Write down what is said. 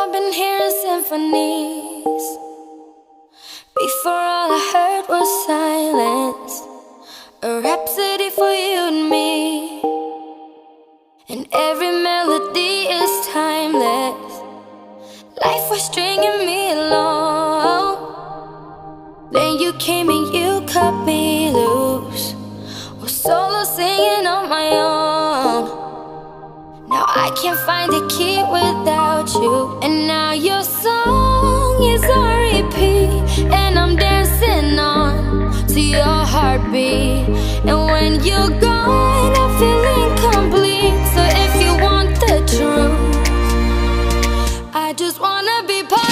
I've been hearing symphonies. Before all I heard was silence, a rhapsody for you and me. And every melody is timeless. Life was stringing me along. Then you came and you cut me loose, was solo singing on my own. Now I can't find the key without you. And now your song is on repeat, and I'm dancing on to your heartbeat. And when you're gone, I feel incomplete. So if you want the truth, I just wanna be part